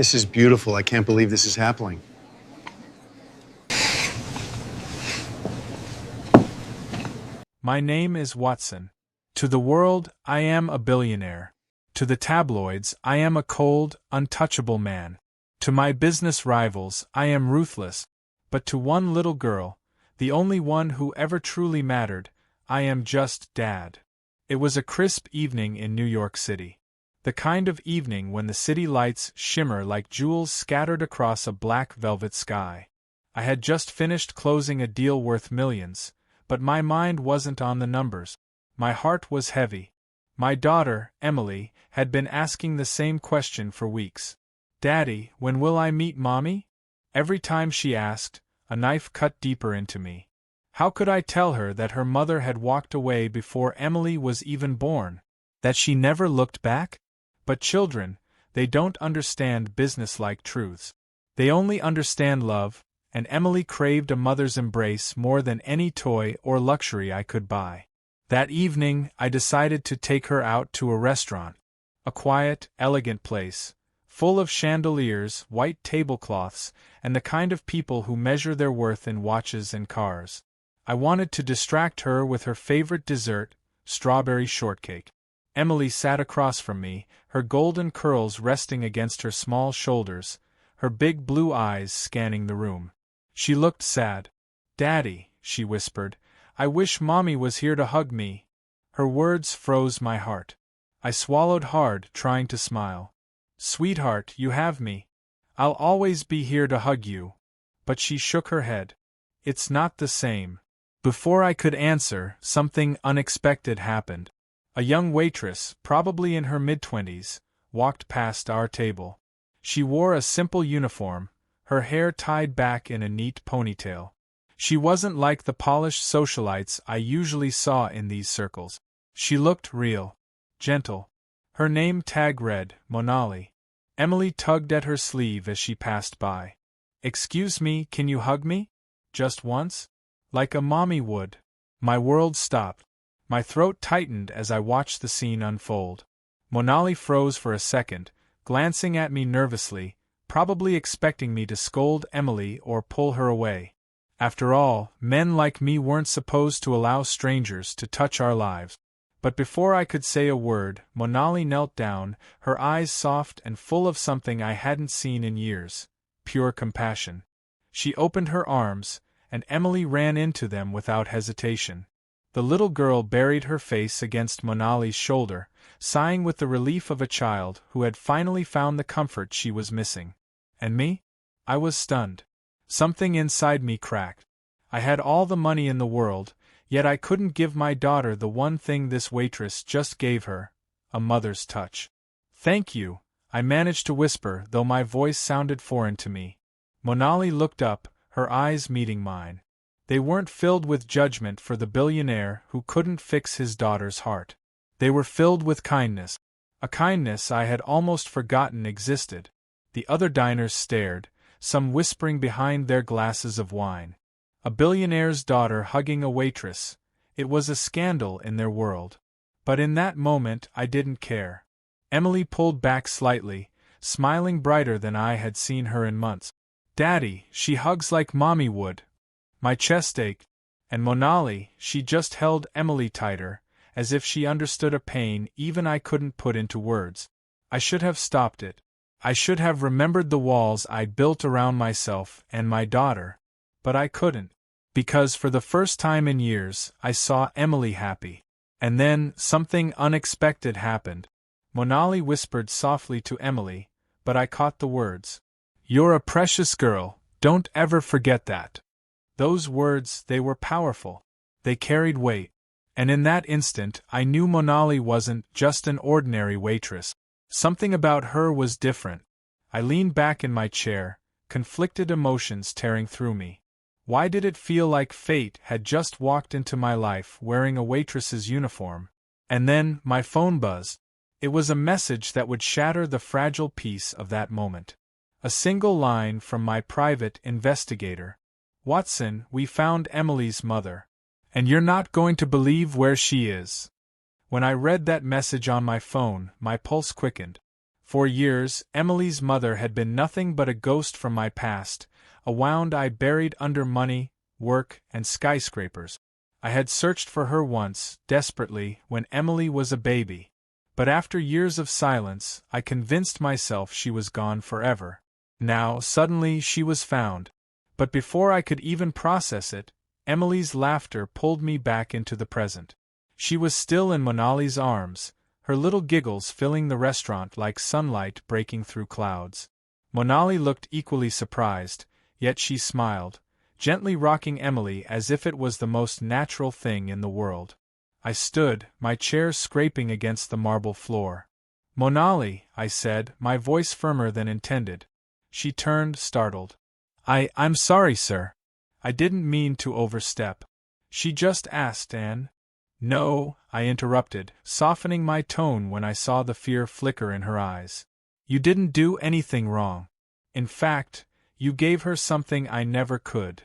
This is beautiful. I can't believe this is happening. My name is Watson. To the world, I am a billionaire. To the tabloids, I am a cold, untouchable man. To my business rivals, I am ruthless. But to one little girl, the only one who ever truly mattered, I am just Dad. It was a crisp evening in New York City. The kind of evening when the city lights shimmer like jewels scattered across a black velvet sky. I had just finished closing a deal worth millions, but my mind wasn't on the numbers. My heart was heavy. My daughter, Emily, had been asking the same question for weeks. "Daddy, when will I meet Mommy?" Every time she asked, a knife cut deeper into me. How could I tell her that her mother had walked away before Emily was even born? That she never looked back? But children, they don't understand businesslike truths. They only understand love, and Emily craved a mother's embrace more than any toy or luxury I could buy. That evening, I decided to take her out to a restaurant. A quiet, elegant place, full of chandeliers, white tablecloths, and the kind of people who measure their worth in watches and cars. I wanted to distract her with her favorite dessert, strawberry shortcake. Emily sat across from me, her golden curls resting against her small shoulders, her big blue eyes scanning the room. She looked sad. "Daddy," she whispered, "I wish Mommy was here to hug me." Her words froze my heart. I swallowed hard, trying to smile. "Sweetheart, you have me. I'll always be here to hug you." But she shook her head. "It's not the same." Before I could answer, something unexpected happened. A young waitress, probably in her mid-20s, walked past our table. She wore a simple uniform, her hair tied back in a neat ponytail. She wasn't like the polished socialites I usually saw in these circles. She looked real, gentle. Her name tag read, Monali. Emily tugged at her sleeve as she passed by. "Excuse me, can you hug me? Just once? Like a mommy would." My world stopped. My throat tightened as I watched the scene unfold. Monali froze for a second, glancing at me nervously, probably expecting me to scold Emily or pull her away. After all, men like me weren't supposed to allow strangers to touch our lives. But before I could say a word, Monali knelt down, her eyes soft and full of something I hadn't seen in years, pure compassion. She opened her arms, and Emily ran into them without hesitation. The little girl buried her face against Monali's shoulder, sighing with the relief of a child who had finally found the comfort she was missing. And me? I was stunned. Something inside me cracked. I had all the money in the world, yet I couldn't give my daughter the one thing this waitress just gave her, a mother's touch. "Thank you," I managed to whisper, though my voice sounded foreign to me. Monali looked up, her eyes meeting mine. They weren't filled with judgment for the billionaire who couldn't fix his daughter's heart. They were filled with kindness, a kindness I had almost forgotten existed. The other diners stared, some whispering behind their glasses of wine. A billionaire's daughter hugging a waitress. It was a scandal in their world. But in that moment I didn't care. Emily pulled back slightly, smiling brighter than I had seen her in months. "Daddy, she hugs like Mommy would." My chest ached, and Monali, she just held Emily tighter, as if she understood a pain even I couldn't put into words. I should have stopped it. I should have remembered the walls I'd built around myself and my daughter. But I couldn't. Because for the first time in years, I saw Emily happy. And then, something unexpected happened. Monali whispered softly to Emily, but I caught the words. "You're a precious girl, don't ever forget that." Those words, they were powerful. They carried weight. And in that instant, I knew Monali wasn't just an ordinary waitress. Something about her was different. I leaned back in my chair, conflicted emotions tearing through me. Why did it feel like fate had just walked into my life wearing a waitress's uniform? And then, my phone buzzed. It was a message that would shatter the fragile peace of that moment. A single line from my private investigator. "Watson, we found Emily's mother. And you're not going to believe where she is." When I read that message on my phone, my pulse quickened. For years, Emily's mother had been nothing but a ghost from my past, a wound I buried under money, work, and skyscrapers. I had searched for her once, desperately, when Emily was a baby. But after years of silence, I convinced myself she was gone forever. Now, suddenly, she was found. But before I could even process it, Emily's laughter pulled me back into the present. She was still in Monali's arms, her little giggles filling the restaurant like sunlight breaking through clouds. Monali looked equally surprised, yet she smiled, gently rocking Emily as if it was the most natural thing in the world. I stood, my chair scraping against the marble floor. "Monali," I said, my voice firmer than intended. She turned, startled. I'm sorry, sir. I didn't mean to overstep." She just asked, and... "No," I interrupted, softening my tone when I saw the fear flicker in her eyes. "You didn't do anything wrong. In fact, you gave her something I never could."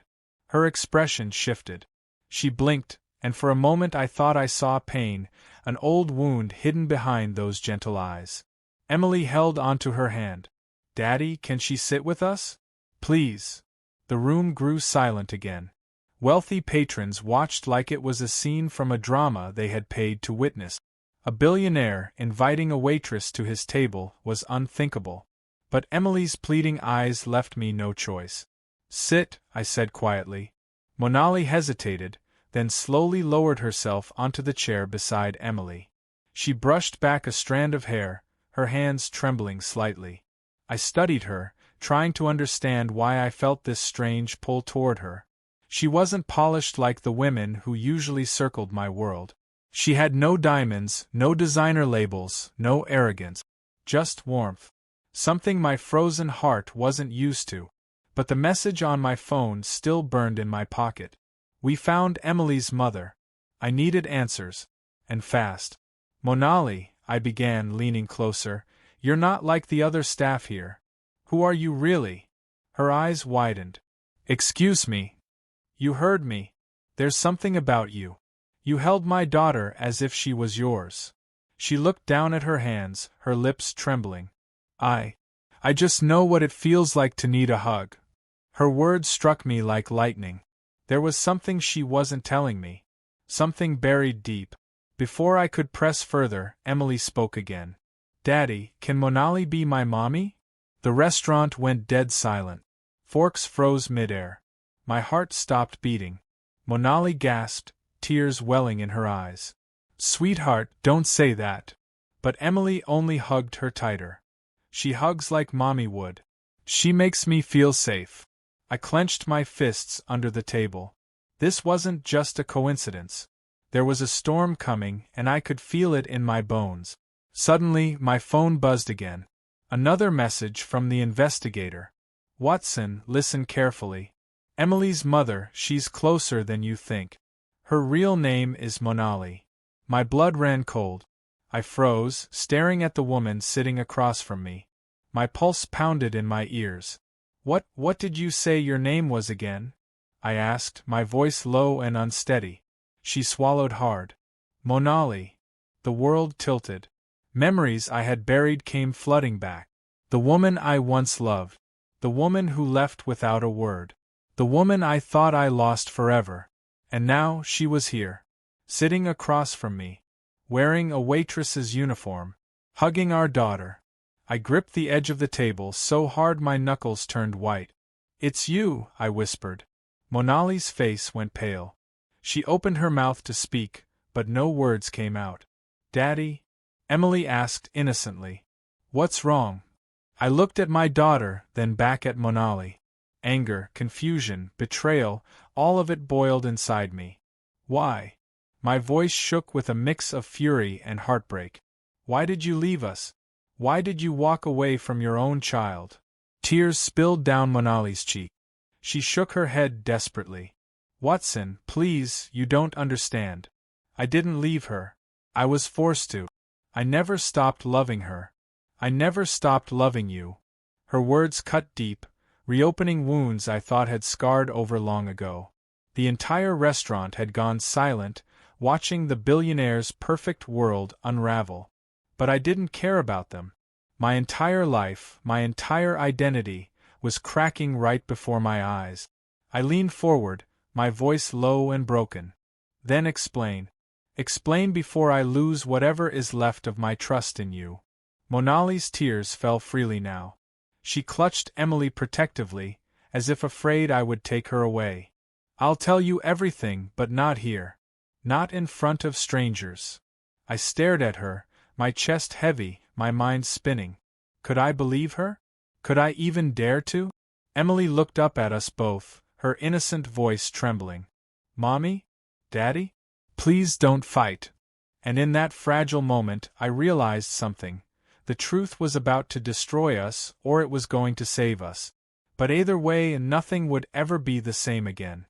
Her expression shifted. She blinked, and for a moment I thought I saw pain, an old wound hidden behind those gentle eyes. Emily held onto her hand. "Daddy, can she sit with us? Please." The room grew silent again. Wealthy patrons watched like it was a scene from a drama they had paid to witness. A billionaire inviting a waitress to his table was unthinkable. But Emily's pleading eyes left me no choice. "Sit," I said quietly. Monali hesitated, then slowly lowered herself onto the chair beside Emily. She brushed back a strand of hair, her hands trembling slightly. I studied her, trying to understand why I felt this strange pull toward her. She wasn't polished like the women who usually circled my world. She had no diamonds, no designer labels, no arrogance. Just warmth. Something my frozen heart wasn't used to. But the message on my phone still burned in my pocket. "We found Emily's mother." I needed answers. And fast. "Monali," I began, leaning closer, "you're not like the other staff here. Who are you really?" Her eyes widened. "Excuse me. You heard me. There's something about you. You held my daughter as if she was yours." She looked down at her hands, her lips trembling. I just know what it feels like to need a hug." Her words struck me like lightning. There was something she wasn't telling me. Something buried deep. Before I could press further, Emily spoke again. "Daddy, can Monali be my mommy?" The restaurant went dead silent. Forks froze midair. My heart stopped beating. Monali gasped, tears welling in her eyes. "Sweetheart, don't say that." But Emily only hugged her tighter. "She hugs like mommy would. She makes me feel safe." I clenched my fists under the table. This wasn't just a coincidence. There was a storm coming, and I could feel it in my bones. Suddenly, my phone buzzed again. Another message from the investigator. "Watson, listen carefully. Emily's mother, she's closer than you think. Her real name is Monali." My blood ran cold. I froze, staring at the woman sitting across from me. My pulse pounded in my ears. What did you say your name was again?" I asked, my voice low and unsteady. She swallowed hard. "Monali." The world tilted. Memories I had buried came flooding back. The woman I once loved. The woman who left without a word. The woman I thought I lost forever. And now she was here. Sitting across from me. Wearing a waitress's uniform. Hugging our daughter. I gripped the edge of the table so hard my knuckles turned white. "It's you," I whispered. Monali's face went pale. She opened her mouth to speak, but no words came out. "Daddy?" Emily asked innocently. "What's wrong?" I looked at my daughter, then back at Monali. Anger, confusion, betrayal, all of it boiled inside me. "Why?" My voice shook with a mix of fury and heartbreak. "Why did you leave us? Why did you walk away from your own child?" Tears spilled down Monali's cheek. She shook her head desperately. "Watson, please, you don't understand. I didn't leave her. I was forced to. I never stopped loving her. I never stopped loving you." Her words cut deep, reopening wounds I thought had scarred over long ago. The entire restaurant had gone silent, watching the billionaire's perfect world unravel. But I didn't care about them. My entire life, my entire identity, was cracking right before my eyes. I leaned forward, my voice low and broken. Then explain. Explain before I lose whatever is left of my trust in you. Monali's tears fell freely now. She clutched Emily protectively, as if afraid I would take her away. I'll tell you everything, but not here. Not in front of strangers. I stared at her, my chest heavy, my mind spinning. Could I believe her? Could I even dare to? Emily looked up at us both, her innocent voice trembling. Mommy? Daddy? Please don't fight. And in that fragile moment, I realized something. The truth was about to destroy us, or it was going to save us. But either way, nothing would ever be the same again.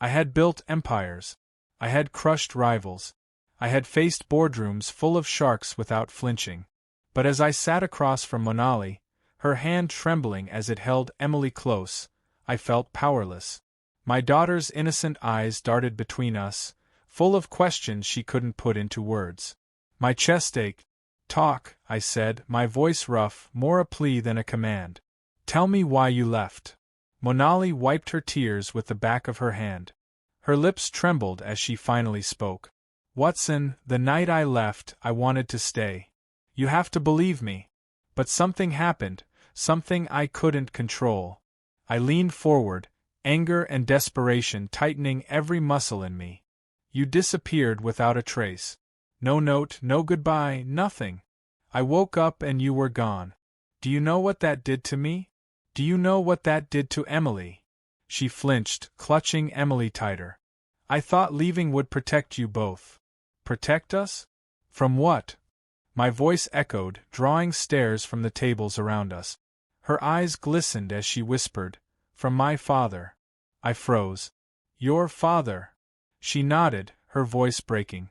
I had built empires. I had crushed rivals. I had faced boardrooms full of sharks without flinching. But as I sat across from Monali, her hand trembling as it held Emily close, I felt powerless. My daughter's innocent eyes darted between us, full of questions she couldn't put into words. My chest ached. Talk, I said, my voice rough, more a plea than a command. Tell me why you left. Monali wiped her tears with the back of her hand. Her lips trembled as she finally spoke. Watson, the night I left, I wanted to stay. You have to believe me. But something happened, something I couldn't control. I leaned forward, anger and desperation tightening every muscle in me. You disappeared without a trace. No note, no goodbye, nothing. I woke up and you were gone. Do you know what that did to me? Do you know what that did to Emily? She flinched, clutching Emily tighter. I thought leaving would protect you both. Protect us? From what? My voice echoed, drawing stares from the tables around us. Her eyes glistened as she whispered, From my father. I froze. Your father? She nodded, her voice breaking.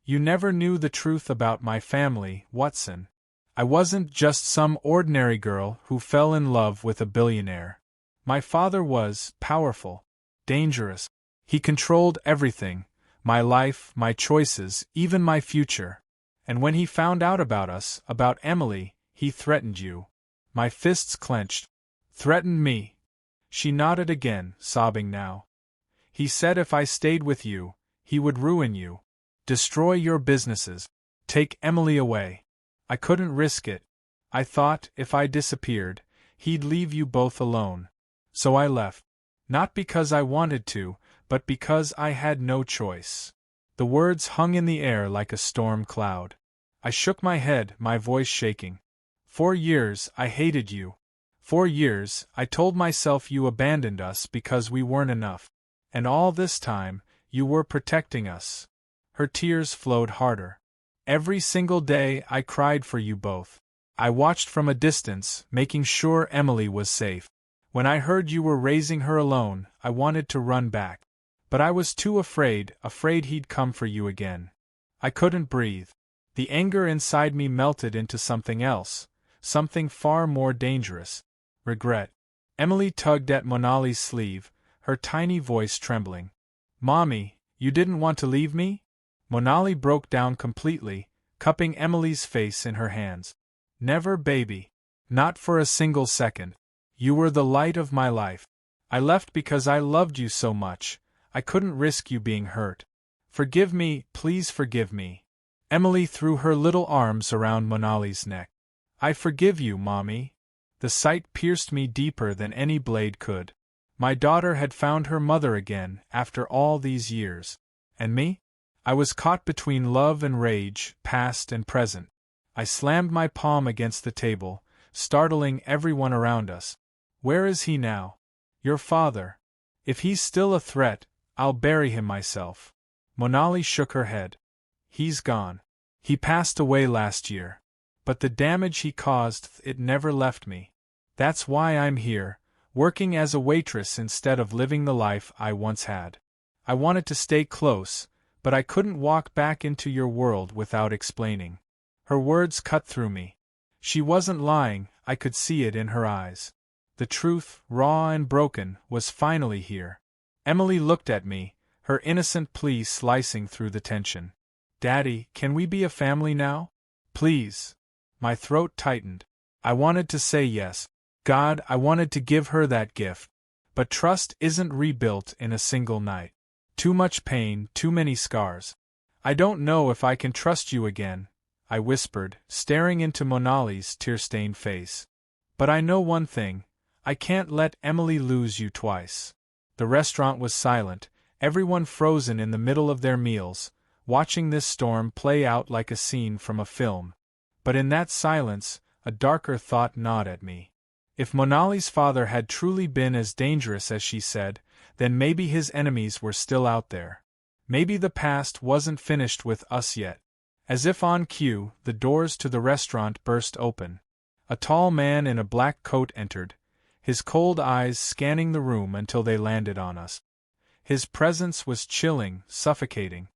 You never knew the truth about my family, Watson. I wasn't just some ordinary girl who fell in love with a billionaire. My father was powerful, dangerous. He controlled everything, my life, my choices, even my future. And when he found out about us, about Emily, he threatened you. My fists clenched. Threatened me. She nodded again, sobbing now. He said if I stayed with you, he would ruin you. Destroy your businesses. Take Emily away. I couldn't risk it. I thought, if I disappeared, he'd leave you both alone. So I left. Not because I wanted to, but because I had no choice. The words hung in the air like a storm cloud. I shook my head, my voice shaking. 4 years, I hated you. 4 years, I told myself you abandoned us because we weren't enough. And all this time, you were protecting us. Her tears flowed harder. Every single day I cried for you both. I watched from a distance, making sure Emily was safe. When I heard you were raising her alone, I wanted to run back. But I was too afraid he'd come for you again. I couldn't breathe. The anger inside me melted into something else, something far more dangerous. Regret. Emily tugged at Monali's sleeve, her tiny voice trembling. Mommy, you didn't want to leave me? Monali broke down completely, cupping Emily's face in her hands. Never, baby. Not for a single second. You were the light of my life. I left because I loved you so much. I couldn't risk you being hurt. Forgive me, please forgive me. Emily threw her little arms around Monali's neck. I forgive you, Mommy. The sight pierced me deeper than any blade could. My daughter had found her mother again after all these years. And me? I was caught between love and rage, past and present. I slammed my palm against the table, startling everyone around us. Where is he now? Your father. If he's still a threat, I'll bury him myself. Monali shook her head. He's gone. He passed away last year. But the damage he caused, it never left me. That's why I'm here, working as a waitress instead of living the life I once had. I wanted to stay close, but I couldn't walk back into your world without explaining. Her words cut through me. She wasn't lying, I could see it in her eyes. The truth, raw and broken, was finally here. Emily looked at me, her innocent plea slicing through the tension. Daddy, can we be a family now? Please. My throat tightened. I wanted to say yes. God, I wanted to give her that gift. But trust isn't rebuilt in a single night. Too much pain, too many scars. I don't know if I can trust you again, I whispered, staring into Monali's tear-stained face. But I know one thing, I can't let Emily lose you twice. The restaurant was silent, everyone frozen in the middle of their meals, watching this storm play out like a scene from a film. But in that silence, a darker thought gnawed at me. If Monali's father had truly been as dangerous as she said, then maybe his enemies were still out there. Maybe the past wasn't finished with us yet. As if on cue, the doors to the restaurant burst open. A tall man in a black coat entered, his cold eyes scanning the room until they landed on us. His presence was chilling, suffocating.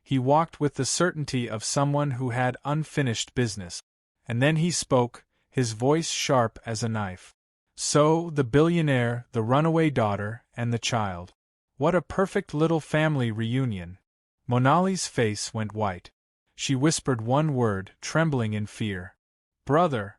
He walked with the certainty of someone who had unfinished business. And then he spoke, his voice sharp as a knife. So, the billionaire, the runaway daughter, and the child. What a perfect little family reunion. Monali's face went white. She whispered one word, trembling in fear. Brother.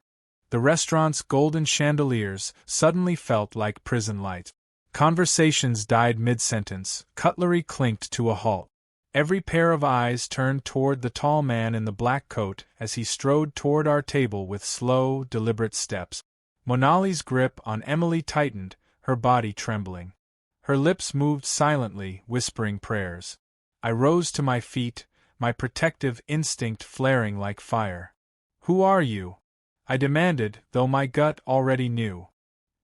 The restaurant's golden chandeliers suddenly felt like prison lights. Conversations died mid-sentence, cutlery clinked to a halt. Every pair of eyes turned toward the tall man in the black coat as he strode toward our table with slow, deliberate steps. Monali's grip on Emily tightened, her body trembling. Her lips moved silently, whispering prayers. I rose to my feet, my protective instinct flaring like fire. Who are you? I demanded, though my gut already knew.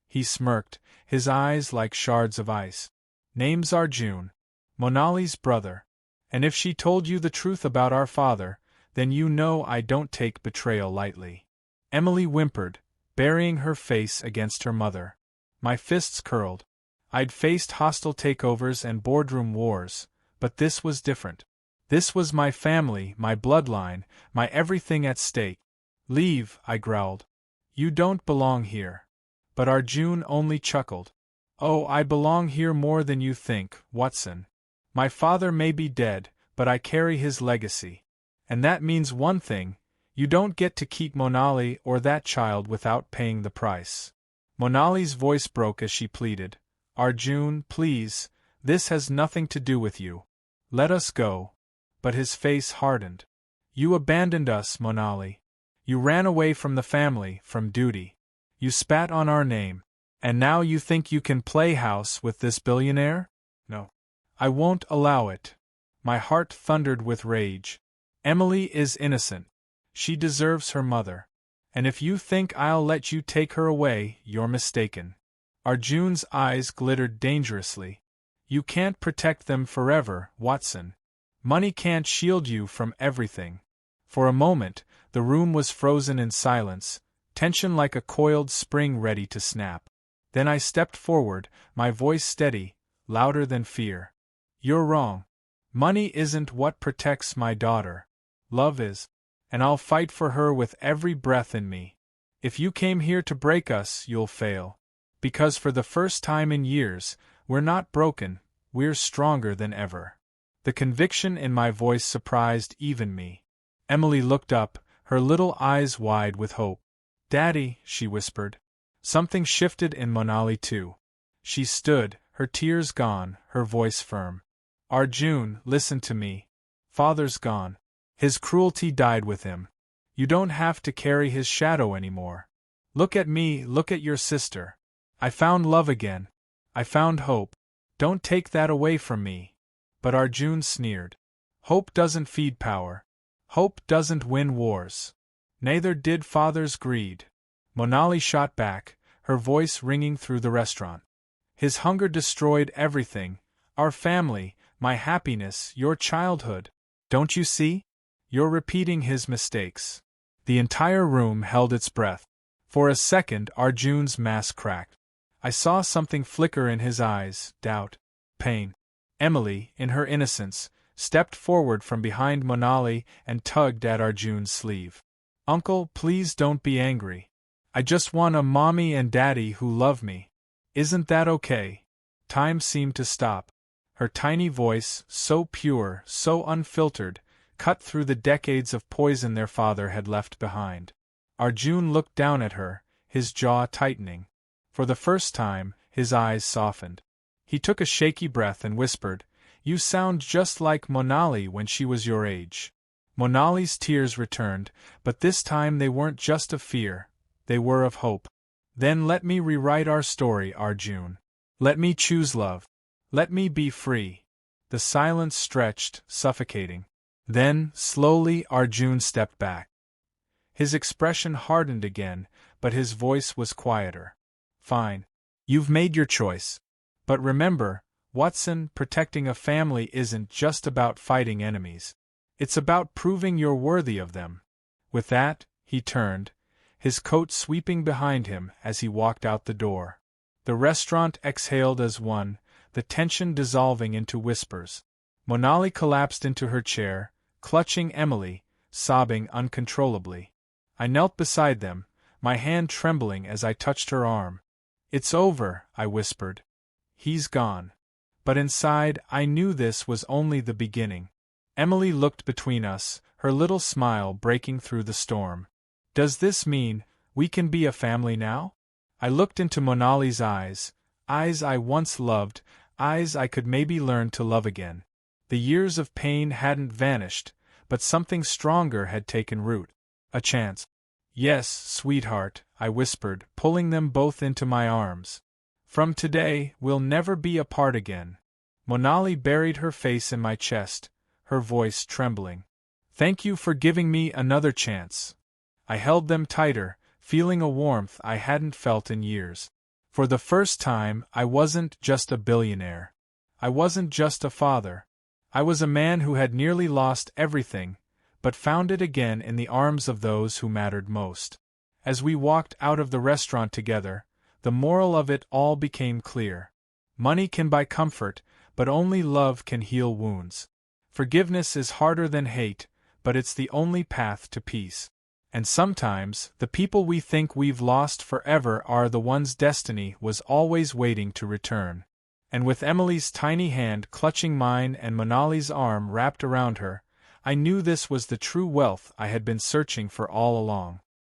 He smirked, his eyes like shards of ice. Name's Arjun. Monali's brother. And if she told you the truth about our father, then you know I don't take betrayal lightly. Emily whimpered, burying her face against her mother. My fists curled. I'd faced hostile takeovers and boardroom wars, but this was different. This was my family, my bloodline, my everything at stake. Leave, I growled. You don't belong here. But Arjun only chuckled. Oh, I belong here more than you think, Watson. My father may be dead, but I carry his legacy. And that means one thing, you don't get to keep Monali or that child without paying the price. Monali's voice broke as she pleaded. Arjun, please, this has nothing to do with you. Let us go. But his face hardened. You abandoned us, Monali. You ran away from the family, from duty. You spat on our name. And now you think you can play house with this billionaire? No. I won't allow it. My heart thundered with rage. Emily is innocent. She deserves her mother. And if you think I'll let you take her away, you're mistaken. Arjun's eyes glittered dangerously. You can't protect them forever, Watson. Money can't shield you from everything. For a moment, the room was frozen in silence, tension like a coiled spring ready to snap. Then I stepped forward, my voice steady, louder than fear. You're wrong. Money isn't what protects my daughter. Love is. And I'll fight for her with every breath in me. If you came here to break us, you'll fail. Because for the first time in years, we're not broken, we're stronger than ever. The conviction in my voice surprised even me. Emily looked up, her little eyes wide with hope. Daddy, she whispered. Something shifted in Monali too. She stood, her tears gone, her voice firm. Arjun, listen to me. Father's gone. His cruelty died with him. You don't have to carry his shadow anymore. Look at me, look at your sister. I found love again. I found hope. Don't take that away from me. But Arjun sneered. Hope doesn't feed power. Hope doesn't win wars. Neither did father's greed. Monali shot back, her voice ringing through the restaurant. His hunger destroyed everything. Our family, my happiness, your childhood. Don't you see? You're repeating his mistakes. The entire room held its breath. For a second, Arjun's mask cracked. I saw something flicker in his eyes, doubt, pain. Emily, in her innocence, stepped forward from behind Monali and tugged at Arjun's sleeve. Uncle, please don't be angry. I just want a mommy and daddy who love me. Isn't that okay? Time seemed to stop. Her tiny voice, so pure, so unfiltered, cut through the decades of poison their father had left behind. Arjun looked down at her, his jaw tightening. For the first time, his eyes softened. He took a shaky breath and whispered, "You sound just like Monali when she was your age." Monali's tears returned, but this time they weren't just of fear, they were of hope. "Then let me rewrite our story, Arjun. Let me choose love. Let me be free." The silence stretched, suffocating. Then, slowly, Arjun stepped back. His expression hardened again, but his voice was quieter. "Fine. You've made your choice. But remember, Watson, protecting a family isn't just about fighting enemies. It's about proving you're worthy of them." With that, he turned, his coat sweeping behind him as he walked out the door. The restaurant exhaled as one, the tension dissolving into whispers. Monali collapsed into her chair, clutching Emily, sobbing uncontrollably. I knelt beside them, my hand trembling as I touched her arm. "It's over," I whispered. "He's gone." But inside, I knew this was only the beginning. Emily looked between us, her little smile breaking through the storm. "Does this mean we can be a family now?" I looked into Monali's eyes I once loved, eyes I could maybe learn to love again. The years of pain hadn't vanished, but something stronger had taken root. A chance. "Yes, sweetheart," I whispered, pulling them both into my arms. "From today, we'll never be apart again." Monali buried her face in my chest, her voice trembling. "Thank you for giving me another chance." I held them tighter, feeling a warmth I hadn't felt in years. For the first time, I wasn't just a billionaire. I wasn't just a father. I was a man who had nearly lost everything, but found it again in the arms of those who mattered most. As we walked out of the restaurant together, the moral of it all became clear. Money can buy comfort, but only love can heal wounds. Forgiveness is harder than hate, but it's the only path to peace. And sometimes, the people we think we've lost forever are the ones destiny was always waiting to return. And with Emily's tiny hand clutching mine and Monali's arm wrapped around her, I knew this was the true wealth I had been searching for all along.